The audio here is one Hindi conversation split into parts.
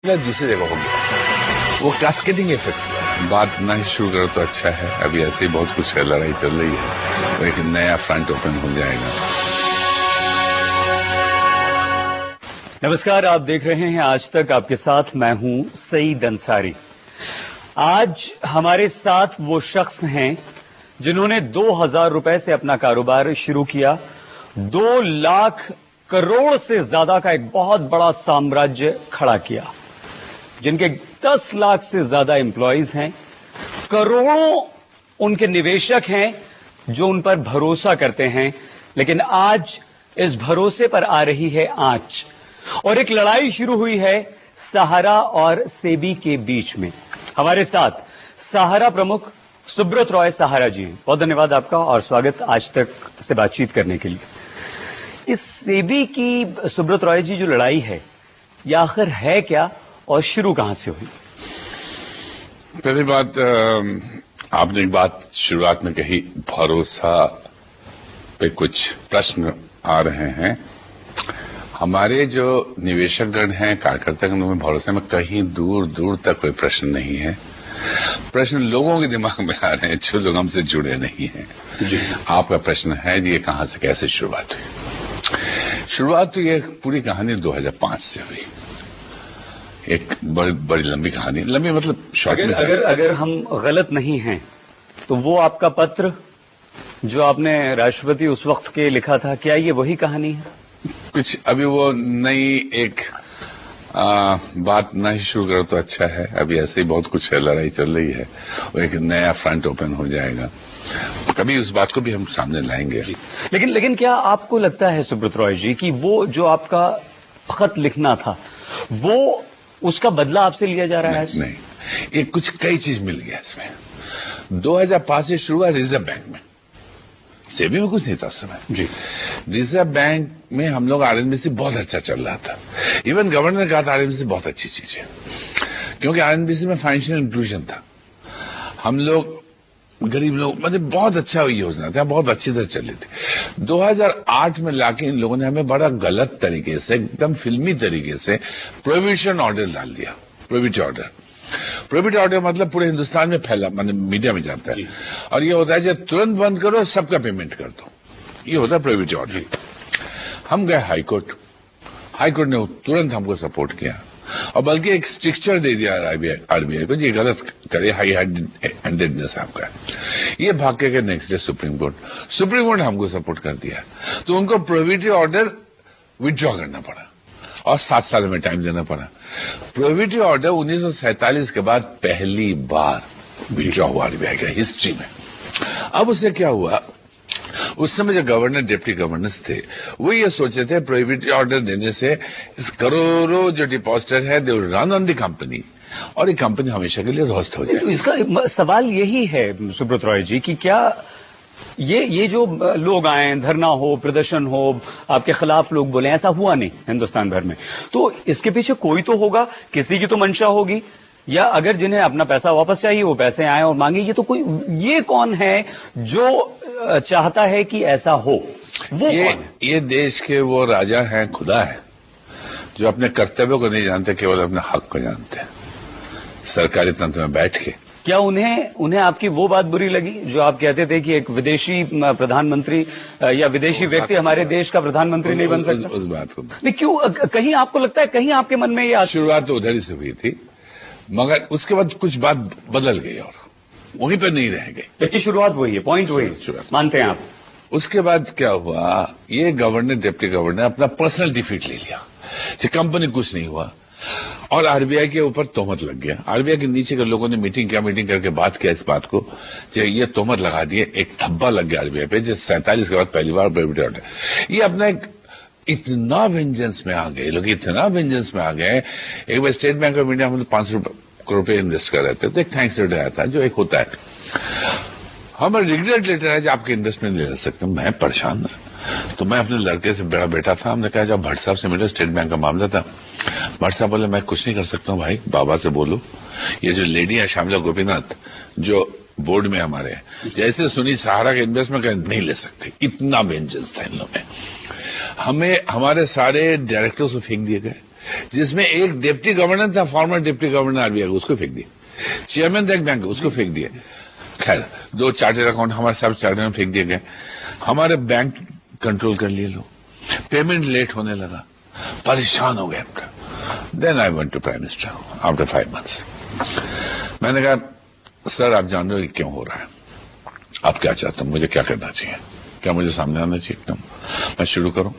दूसरी जगह हो गया, वो कैस्केडिंग इफेक्ट। बात ना ही शुरू करो तो अच्छा है। अभी ऐसे ही बहुत कुछ है, लड़ाई चल रही है, तो एक नया फ्रंट ओपन हो जाएगा। नमस्कार, आप देख रहे हैं आज तक। आपके साथ मैं हूं सईद अंसारी। आज हमारे साथ वो शख्स हैं जिन्होंने 2000 रुपए से अपना कारोबार शुरू किया। 2 लाख करोड़ से ज्यादा का एक बहुत बड़ा साम्राज्य खड़ा किया, जिनके 10 लाख से ज्यादा एम्प्लॉइज हैं, करोड़ों उनके निवेशक हैं जो उन पर भरोसा करते हैं। लेकिन आज इस भरोसे पर आ रही है आंच, और एक लड़ाई शुरू हुई है सहारा और सेबी के बीच में। हमारे साथ सहारा प्रमुख सुब्रत रॉय सहारा जी हैं। बहुत धन्यवाद आपका और स्वागत आज तक से बातचीत करने के लिए। इस सेबी की सुब्रत रॉय जी जो लड़ाई है, यह आखिर है क्या और शुरू कहां से हुई? पहली बात, आपने एक बात शुरुआत में कही, भरोसा पे कुछ प्रश्न आ रहे हैं। हमारे जो निवेशकगण हैं, कार्यकर्तागण में भरोसे में कहीं दूर दूर तक कोई प्रश्न नहीं है। प्रश्न लोगों के दिमाग में आ रहे हैं जो लोग हमसे जुड़े नहीं हैं। आपका प्रश्न है ये कहां से कैसे शुरुआत हुई? शुरुआत तो ये पूरी कहानी 2005 से हुई। एक बड़ी लंबी कहानी, लंबी मतलब शॉर्ट में। अगर हम गलत नहीं हैं तो वो आपका पत्र जो आपने राष्ट्रपति उस वक्त के लिखा था, क्या ये वही कहानी है? कुछ अभी वो नई एक बात ना ही शुरू करो तो अच्छा है। अभी ऐसे ही बहुत कुछ है, लड़ाई चल रही है, और एक नया फ्रंट ओपन हो जाएगा। कभी उस बात को भी हम सामने लाएंगे। लेकिन क्या आपको लगता है सुब्रत रॉय जी कि वो जो आपका खत लिखना था, वो उसका बदला आपसे लिया जा रहा है? नहीं, ये कुछ कई चीज मिल गया इसमें। 2005 से शुरू हुआ रिजर्व बैंक में, सेबी में कुछ नहीं था उस समय जी। रिजर्व बैंक में हम लोग आरएनबीसी बहुत अच्छा चल रहा था। इवन गवर्नर ने कहा था आरएनबीसी बहुत अच्छी चीज है, क्योंकि आरएनबीसी में फाइनेंशियल इंक्लूजन था। हम लोग गरीब लोग, मतलब बहुत अच्छा योजना था, बहुत अच्छी तरह चल रही थी। 2008 में लाके इन लोगों ने हमें बड़ा गलत तरीके से, एकदम फिल्मी तरीके से प्रोहिबिशन ऑर्डर डाल दिया। प्रोहिबिट ऑर्डर मतलब पूरे हिंदुस्तान में फैला, मतलब मीडिया में जाता है, और ये होता है जब तुरंत बंद करो सबका पेमेंट कर दो, ये होता है प्रोहिबिट ऑर्डर। हम गए हाईकोर्ट ने तुरंत हमको सपोर्ट किया, और बल्कि एक स्ट्रिक्चर दे दिया आरबीआई को, ये गलत करे, हाई हैंडेडनेस आपका। ये भाग के नेक्स्ट डे सुप्रीम कोर्ट हमको सपोर्ट कर दिया, तो उनको प्रोहिबिटिव ऑर्डर विथड्रॉ करना पड़ा और 7 साल में टाइम देना पड़ा। प्रोहिबिटिव ऑर्डर 1947 के बाद पहली बार विथड्रॉ हुआ आरबीआई का हिस्ट्री में। अब उससे क्या हुआ, उस समय जो गवर्नर डिप्टी गवर्नर्स थे वो ये सोचे थे प्रोहिबिटिव ऑर्डर देने से इस करोड़ों जो डिपॉजिटर है they will run on the company, और ये कंपनी हमेशा के लिए ध्वस्त हो जाए। तो इसका सवाल यही है सुब्रत रॉय जी कि क्या ये जो लोग आए, धरना हो, प्रदर्शन हो, आपके खिलाफ लोग बोले, ऐसा हुआ नहीं हिंदुस्तान भर में, तो इसके पीछे कोई तो होगा, किसी की तो मंशा होगी, या अगर जिन्हें अपना पैसा वापस चाहिए वो पैसे आए और मांगे, ये कौन है जो चाहता है कि ऐसा हो? वो कौन है? ये देश के वो राजा हैं, खुदा है, जो अपने कर्तव्यों को नहीं जानते, केवल अपने हक को जानते हैं सरकारी तंत्र में बैठ के। क्या उन्हें आपकी वो बात बुरी लगी जो आप कहते थे कि एक विदेशी प्रधानमंत्री या विदेशी व्यक्ति हमारे देश का प्रधानमंत्री नहीं बन सकता? उस बात को नहीं, क्यों? कहीं आपको लगता है कहीं आपके मन में ये शुरुआत तो उधर ही से हुई थी, मगर उसके बाद कुछ बात बदल गई और वहीं पर नहीं रह गई। देखिए, शुरुआत वही है, पॉइंट वही मानते हैं आप। उसके बाद क्या हुआ, ये गवर्नर डिप्टी गवर्नर अपना पर्सनल डिफीट ले लिया, कंपनी कुछ नहीं हुआ, और आरबीआई के ऊपर तोहमत लग गया। आरबीआई के नीचे के लोगों ने मीटिंग करके बात किया इस बात को, ये तोहमत लगा दिए, एक धब्बा लग गया आरबीआई पे, जो 47 के बाद पहली बार प्रोहिबिटिव ऑर्डर। ये अपना एक इतना वेंजेंस में आ गए लोग, इतना वेंजेंस में आ गए। एक बार स्टेट बैंक ऑफ इंडिया में 500 करोड़ रुपए इन्वेस्ट कर रहे थे, तो एक थैंक्स लेटर आया था, जो एक होता है, हमें रिग्रेट लेटर है जो आपके इन्वेस्टमेंट ले सकते। मैं परेशान था, तो मैं अपने लड़के से, बड़ा बेटा था, हमने कहा जब भट्ट साहब से मिले, स्टेट बैंक का मामला था। भट्ट साहब बोले मैं कुछ नहीं कर सकता हूँ भाई, बाबा से बोलो। ये जो लेडी है श्यामला गोपीनाथ जो बोर्ड में हमारे हैं, जैसे सुनी सहारा के इन्वेस्टमेंट नहीं ले सकते, इतना वेंजेंस था इन लोगों में। हमें हमारे सारे डायरेक्टर्स को फेंक दिए गए, जिसमें एक डिप्टी गवर्नर था, फॉर्मर डिप्टी गवर्नर आरबीआई, उसको फेंक दिए। चेयरमैन था एक बैंक, उसको फेंक दिए। खैर, 2 चार्टर्ड अकाउंट हमारे सब चार्टर में फेंक दिए गए। हमारे बैंक कंट्रोल कर लिए लोग, पेमेंट लेट होने लगा, परेशान हो गए। Then I went to prime minister after 5 months। मैंने कहा, सर आप जान रहे हो क्यों हो रहा है, आप क्या चाहते हो, मुझे क्या करना चाहिए, क्या मुझे सामने आना चाहिए एकदम, मैं शुरू करूं?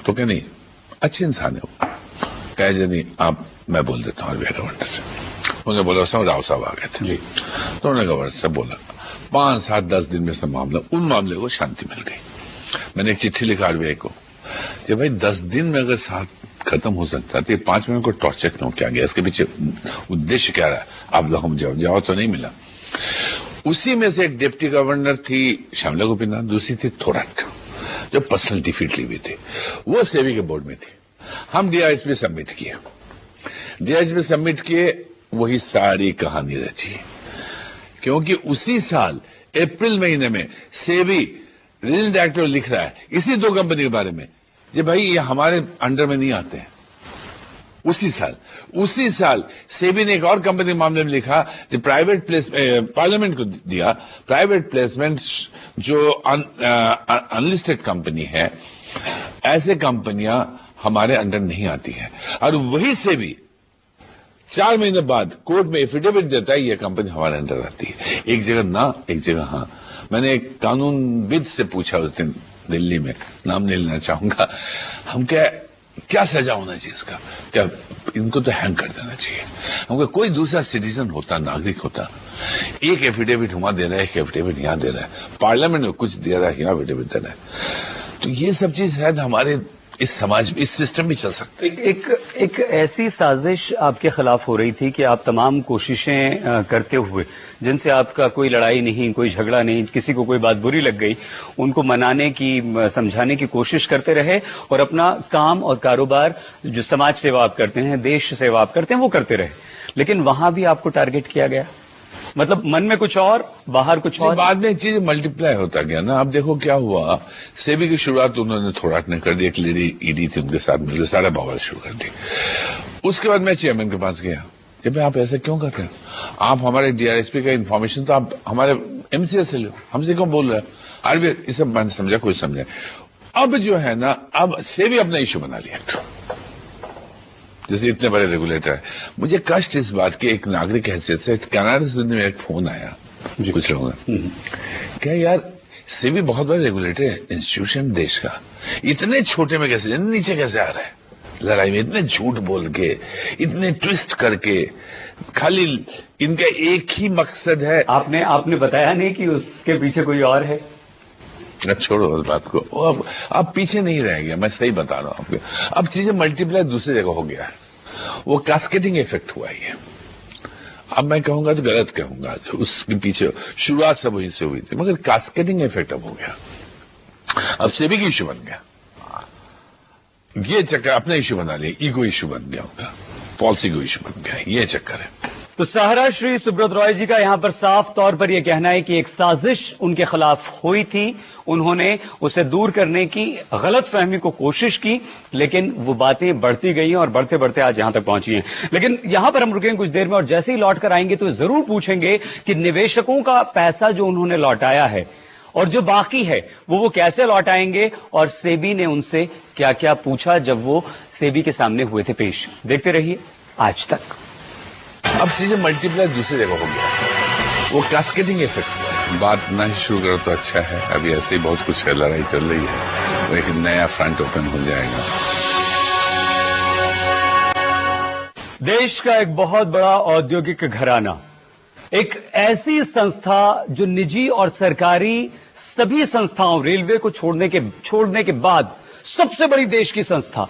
तो क्या नहीं, अच्छे इंसान है वो, कहे नहीं आप, मैं बोल देता हूं आरबीआई गवर्नर से। उन्होंने बोला उस समय राव साहब आ गए थे, तो उन्होंने गवर्नर से बोला, 5, 7, 10 दिन में से मामला, उन मामले को शांति मिल गई। मैंने एक चिट्ठी लिखा आरबीआई को कि भाई 10 दिन में अगर साथ खत्म हो सकता है तो 5 मिनट को टॉर्चर क्यों किया गया, इसके पीछे उद्देश्य क्या रहा, आप लोग हम जवाब तो नहीं मिला। उसी में से एक डिप्टी गवर्नर थी श्यामला गोपीनाथ, दूसरी थी थोराट, जो पर्सनल डिफीट ली हुई थी, वो सेबी के बोर्ड में थी। हम डीआईएसपी सबमिट किए, डीआईएसपी सबमिट किए, वही सारी कहानी रची। क्योंकि उसी साल अप्रैल महीने में सेबी रीजनल डायरेक्टर लिख रहा है इसी 2 कंपनी के बारे में, कि भाई ये हमारे अंडर में नहीं आते हैं। उसी साल सेबी ने एक और कंपनी मामले में लिखा, जो प्राइवेट प्लेस पार्लियामेंट को दिया, प्राइवेट प्लेसमेंट जो अनलिस्टेड कंपनी है, ऐसे कंपनियां हमारे अंडर नहीं आती है। और वही सेबी 4 महीने बाद कोर्ट में एफिडेविट देता है ये कंपनी हमारे अंडर आती है। एक जगह ना, एक जगह हाँ। मैंने एक कानूनविद से पूछा उस दिन दिल्ली में, नाम नहीं लेना चाहूंगा, हम क्या सजा होना चाहिए इसका, क्या इनको तो हैंग कर देना चाहिए। हमको कोई दूसरा सिटीजन होता, नागरिक होता, एक एफिडेविट वहां दे रहा है, एक एफिडेविट यहां दे रहा है, पार्लियामेंट में कुछ दे रहा है, यहां एफिडेविट दे रहा है। तो ये सब चीज शायद हमारे इस समाज में, इस सिस्टम में चल सकते हैं। एक ऐसी साजिश आपके खिलाफ हो रही थी कि आप तमाम कोशिशें करते हुए, जिनसे आपका कोई लड़ाई नहीं, कोई झगड़ा नहीं, किसी को कोई बात बुरी लग गई, उनको मनाने की, समझाने की कोशिश करते रहे और अपना काम और कारोबार, जो समाज सेवा आप करते हैं, देश सेवा आप करते हैं, वो करते रहे। लेकिन वहां भी आपको टारगेट किया गया, मतलब मन में कुछ और, बाहर कुछ और। बाद में चीज मल्टीप्लाई होता गया ना। अब देखो क्या हुआ, सेबी की शुरुआत उन्होंने थोराट ने कर दी, एक लेडी ईडी थी, उनके साथ मिलकर सारा बवाल शुरू कर दी। उसके बाद मैं चेयरमैन के पास गया कि भाई आप ऐसा क्यों कर रहे हो, आप हमारे डीआरएसपी का इन्फॉर्मेशन तो आप हमारे एमसीएस से लो, हमसे क्यों बोल रहे हो। आरबीआई ये सब मैंने समझा, कुछ समझे। अब जो है ना, अब सेबी अपना इश्यू बना लिया, जैसे इतने बड़े रेगुलेटर है। मुझे कष्ट इस बात की, एक नागरिक हैसियत से कनाडा से में एक फोन आया कुछ लोगों का, क्या यार सेबी बहुत बड़ा रेगुलेटर है, इंस्टीट्यूशन देश का, इतने छोटे में कैसे नीचे कैसे आ रहा है लड़ाई में, इतने झूठ बोल के, इतने ट्विस्ट करके, खाली इनका एक ही मकसद है। आपने बताया नहीं कि उसके पीछे कोई और है। छोड़ो उस बात को, अब पीछे नहीं रह गया, मैं सही बता रहा हूं आपको। अब चीजें मल्टीप्लाई दूसरी जगह हो गया है, वो कास्केडिंग इफेक्ट हुआ है। अब मैं कहूंगा तो गलत कहूंगा, उसके पीछे शुरुआत सब वहीं से हुई थी, मगर कास्केडिंग इफेक्ट अब हो गया। अब सेबी की इश्यू बन गया, ये चक्कर अपना इश्यू बना लिया, ईगो इश्यू बन गया होगा, पॉलिसी को इश्यू बन गया, ये चक्कर है। तो सहारा श्री सुब्रत रॉय जी का यहां पर साफ तौर पर यह कहना है कि एक साजिश उनके खिलाफ हुई थी, उन्होंने उसे दूर करने की गलतफहमी को कोशिश की, लेकिन वो बातें बढ़ती गई और बढ़ते बढ़ते आज यहां तक पहुंची हैं। लेकिन यहां पर हम रुकेंगे कुछ देर में, और जैसे ही लौट कर आएंगे तो जरूर पूछेंगे कि निवेशकों का पैसा जो उन्होंने लौटाया है और जो बाकी है वो कैसे लौटाएंगे, और सेबी ने उनसे क्या क्या पूछा जब वो सेबी के सामने हुए थे पेश। देखते रहिए आज तक। अब चीजें मल्टीप्लाई दूसरी जगह हो गया, वो कास्केडिंग इफेक्ट। बात ना ही शुरू करो तो अच्छा है, अभी ऐसे ही बहुत कुछ है, लड़ाई चल रही है, वो एक नया फ्रंट ओपन हो जाएगा। देश का एक बहुत बड़ा औद्योगिक घराना, एक ऐसी संस्था जो निजी और सरकारी सभी संस्थाओं, रेलवे को छोड़ने के बाद सबसे बड़ी देश की संस्था,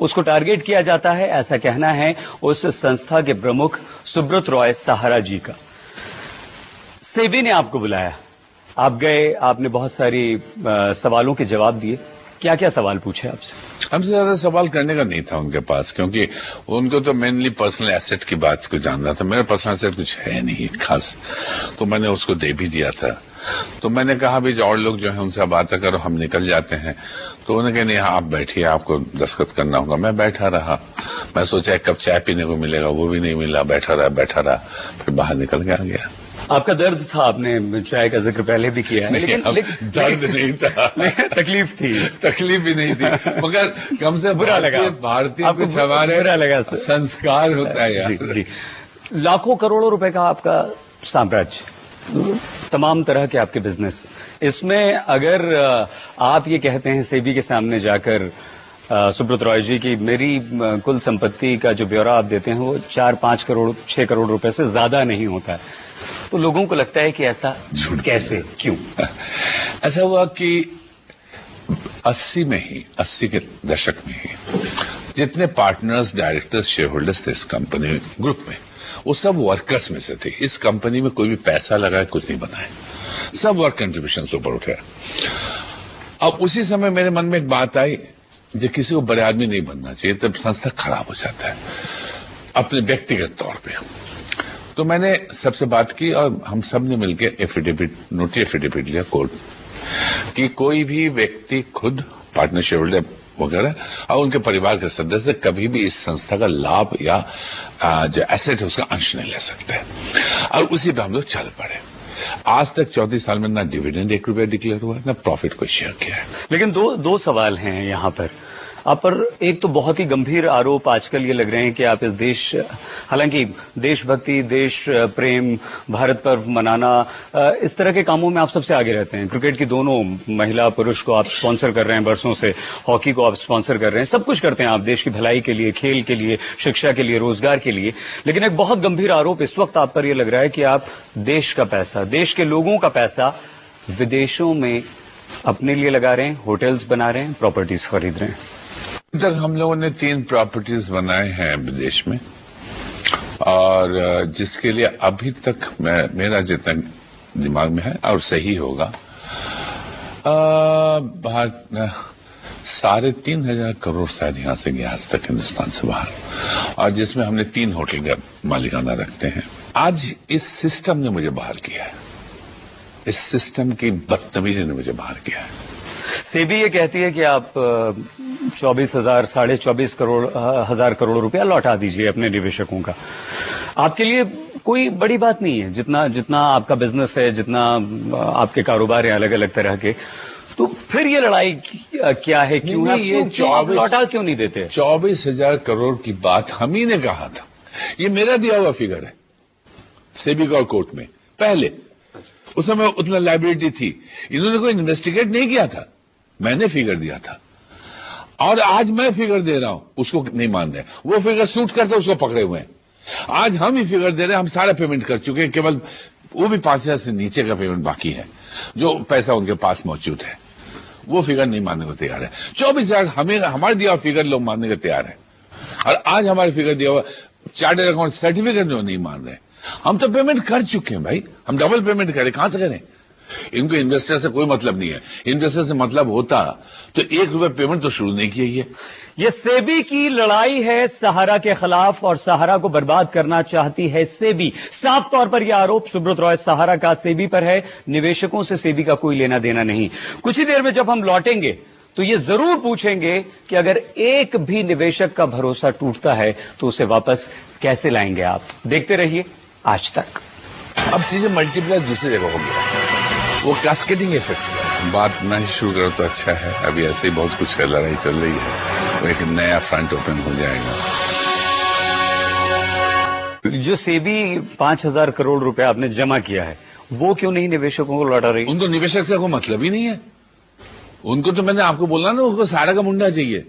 उसको टारगेट किया जाता है, ऐसा कहना है उस संस्था के प्रमुख सुब्रत रॉय सहारा जी का। सेबी ने आपको बुलाया, आप गए, आपने बहुत सारी सवालों के जवाब दिए। क्या क्या सवाल पूछे आपसे? हमसे ज्यादा सवाल करने का नहीं था उनके पास, क्योंकि उनको तो मेनली पर्सनल एसेट की बात को जानना था। मेरा पर्सनल एसेट कुछ है नहीं खास, तो मैंने उसको दे भी दिया था। तो मैंने कहा भी जो और लोग जो है उनसे बातें करो, हम निकल जाते हैं। तो उन्होंने कहा नहीं आप बैठिए, आपको दस्तखत करना होगा। मैं बैठा रहा, मैं सोचा एक कप चाय पीने को मिलेगा, वो भी नहीं मिला। बैठा रहा, फिर बाहर निकल के आ गया। आपका दर्द था, आपने चाय का जिक्र पहले भी किया है, लेकिन दर्द नहीं था, तकलीफ थी। तकलीफ भी नहीं थी, मगर कम से बुरा लगा। भारतीय कुछ हमारे बुरा लगा संस्कार होता है यार। जी। लाखों करोड़ों रुपए का आपका साम्राज्य, तमाम तरह के आपके बिजनेस, इसमें अगर आप ये कहते हैं सेबी के सामने जाकर सुब्रत रॉय जी की मेरी कुल संपत्ति का जो ब्यौरा आप देते हैं वो 4-5 करोड़ 6 करोड़ रुपए से ज्यादा नहीं होता है, तो लोगों को लगता है कि ऐसा कैसे, क्यों? ऐसा हुआ कि 80 के दशक में ही जितने पार्टनर्स, डायरेक्टर्स, शेयर होल्डर्स थे इस कंपनी ग्रुप में, वो सब वर्कर्स में से थे। इस कंपनी में कोई भी पैसा लगाए कुछ नहीं बनाए, सब वर्क कंट्रीब्यूशन से ऊपर उठे। अब उसी समय मेरे मन में एक बात आई, जो किसी को बड़े आदमी नहीं बनना चाहिए, तब संस्था खराब हो जाता है अपने व्यक्तिगत तौर पे। तो मैंने सबसे बात की और हम सब ने मिलकर एफिडेविट, नोटरी एफिडेविट लिया कोर्ट, कि कोई भी व्यक्ति खुद, पार्टनर, शेयर होल्डर वगैरह और उनके परिवार के सदस्य कभी भी इस संस्था का लाभ या जो एसेट है उसका अंश नहीं ले सकते। और उसी पे हम लोग चल पड़े। आज तक 34 साल में ना डिविडेंड 1 रुपया डिक्लेयर हुआ, ना प्रॉफिट कोई शेयर किया है। लेकिन दो सवाल हैं यहां पर आप पर। एक तो बहुत ही गंभीर आरोप आजकल ये लग रहे हैं कि आप इस देश, हालांकि देशभक्ति, देश प्रेम, भारत पर्व मनाना, इस तरह के कामों में आप सबसे आगे रहते हैं। क्रिकेट की दोनों महिला पुरुष को आप स्पॉन्सर कर रहे हैं बरसों से, हॉकी को आप स्पॉन्सर कर रहे हैं, सब कुछ करते हैं आप देश की भलाई के लिए, खेल के लिए, शिक्षा के लिए, रोजगार के लिए। लेकिन एक बहुत गंभीर आरोप इस वक्त आप पर यह लग रहा है कि आप देश का पैसा, देश के लोगों का पैसा विदेशों में अपने लिए लगा रहे हैं, होटल्स बना रहे हैं, प्रॉपर्टीज खरीद रहे हैं। अब तक हम लोगों ने 3 प्रॉपर्टीज बनाए हैं विदेश में, और जिसके लिए अभी तक मेरा जितना दिमाग में है और सही होगा, बाहर 3,500 करोड़ शायद यहां से गया आज तक हिंदुस्तान से बाहर, और जिसमें हमने 3 होटल का मालिकाना रखते हैं। आज इस सिस्टम ने मुझे बाहर किया है, इस सिस्टम की बदतमीजी ने मुझे बाहर किया है। सेबी ये कहती है कि आप 24,000 करोड़ रुपया लौटा दीजिए अपने निवेशकों का। आपके लिए कोई बड़ी बात नहीं है, जितना आपका बिजनेस है, जितना आपके कारोबार है अलग अलग तरह के, तो फिर ये लड़ाई क्या है, क्यों है, ये लौटा क्यों नहीं देते? 24,000 करोड़ की बात हम ही ने कहा था, ये मेरा दिया हुआ फिगर है सेबी का कोर्ट में। पहले उस समय उतना लायबिलिटी थी, इन्होंने कोई इन्वेस्टिगेट नहीं किया था, मैंने फिगर दिया था, और आज मैं फिगर दे रहा हूं, उसको नहीं मान रहे। वो फिगर सूट करते उसको पकड़े हुए हैं। आज हम ही फिगर दे रहे हैं, हम सारा पेमेंट कर चुके हैं, केवल वो भी 5,000 से नीचे का पेमेंट बाकी है, जो पैसा उनके पास मौजूद है, वो फिगर नहीं मानने को तैयार है। 24,000 हमें हमारे दिया हुआ फिगर लोग मानने को तैयार है, और आज हमारे फिगर दिया हुआ चार्टर्ड अकाउंट सर्टिफिकेट जो नहीं मान रहे। हम तो पेमेंट कर चुके हैं भाई, हम डबल पेमेंट करें, कहां से करें? इनको इन्वेस्टर से कोई मतलब नहीं है। इन्वेस्टर से मतलब होता तो 1 रुपए पेमेंट तो शुरू नहीं किया। ये सेबी की लड़ाई है सहारा के खिलाफ, और सहारा को बर्बाद करना चाहती है सेबी। साफ तौर पर यह आरोप सुब्रत रॉय सहारा का सेबी पर है, निवेशकों से सेबी का कोई लेना देना नहीं। कुछ ही देर में जब हम लौटेंगे तो ये जरूर पूछेंगे कि अगर एक भी निवेशक का भरोसा टूटता है तो उसे वापस कैसे लाएंगे आप? देखते रहिए आज तक। अब चीजें मल्टीप्लाई दूसरी जगह हो गया, वो कैस्केडिंग इफेक्ट। बात ना ही शुरू करो तो अच्छा है, अभी ऐसे ही बहुत कुछ है, लड़ाई चल रही है, वो एक नया फ्रंट ओपन हो जाएगा। जो सेबी 5,000 करोड़ रुपए आपने जमा किया है, वो क्यों नहीं निवेशकों को लौटा रही? उनको निवेशक से कोई मतलब ही नहीं है। उनको तो मैंने आपको बोला ना, उसको सारा का मुंडा चाहिए।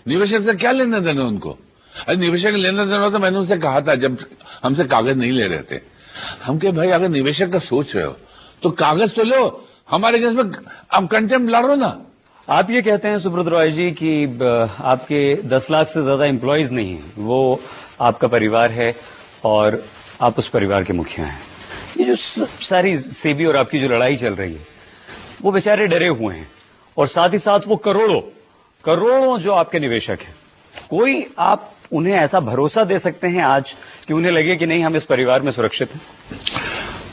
निवेशक से क्या लेना देना उनको? अरे निवेशक लेना देना तो मैंने उनसे कहा था जब हमसे कागज नहीं ले रहे थे, हम कहे भाई अगर निवेशक का सोच रहे हो तो कागज तो लो, हमारे केस में अब कंटेम्प्ट लड़ो ना। आप ये कहते हैं सुब्रत रॉय जी कि आपके 10 लाख से ज्यादा एम्प्लॉयज नहीं है, वो आपका परिवार है और आप उस परिवार के मुखिया हैं। ये जो सारी सेबी और आपकी जो लड़ाई चल रही है, वो बेचारे डरे हुए हैं, और साथ ही साथ वो करोड़ों जो आपके निवेशक हैं, कोई आप उन्हें ऐसा भरोसा दे सकते हैं आज कि उन्हें लगे कि नहीं हम इस परिवार में सुरक्षित हैं?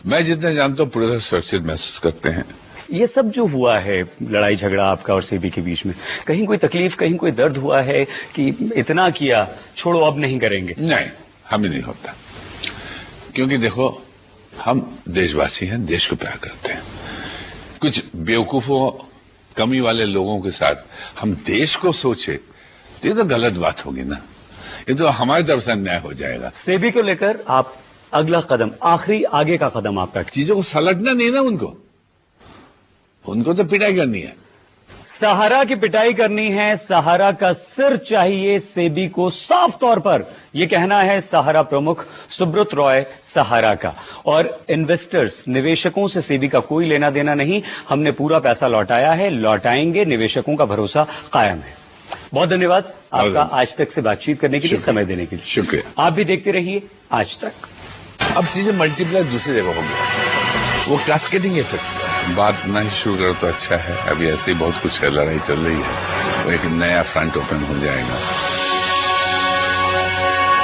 मैं जितना जानता हूं पूरे तरह सुरक्षित महसूस करते हैं। ये सब जो हुआ है, लड़ाई झगड़ा आपका और सेबी के बीच में, कहीं कोई तकलीफ, कहीं कोई दर्द हुआ है कि इतना किया, छोड़ो अब नहीं करेंगे? नहीं, हमें नहीं होता, क्योंकि देखो हम देशवासी हैं, देश को प्यार करते हैं। कुछ बेवकूफों, कमी वाले लोगों के साथ हम देश को सोचे तो ये तो गलत बात होगी ना, ये तो हमारी तरफ से अन्याय हो जाएगा। सेबी को लेकर आप अगला कदम, आखिरी आगे का कदम आपका? चीजों को सलटना नहीं ना, उनको तो पिटाई करनी है। सहारा की पिटाई करनी है, सहारा का सिर चाहिए सेबी को, साफ तौर पर यह कहना है सहारा प्रमुख सुब्रत रॉय सहारा का। और इन्वेस्टर्स, निवेशकों से सेबी का कोई लेना देना नहीं, हमने पूरा पैसा लौटाया है, लौटाएंगे, निवेशकों का भरोसा कायम है। बहुत धन्यवाद आपका आज तक से बातचीत करने के लिए, समय देने के लिए शुक्रिया। आप भी देखते रहिए आज तक। अब चीजें मल्टीप्लाई दूसरी जगह हो गई, वो कैस्केडिंग इफेक्ट। बात ना ही शुरू करो तो अच्छा है, अभी ऐसे ही बहुत कुछ है, लड़ाई चल रही है, वो एक नया फ्रंट ओपन हो जाएगा।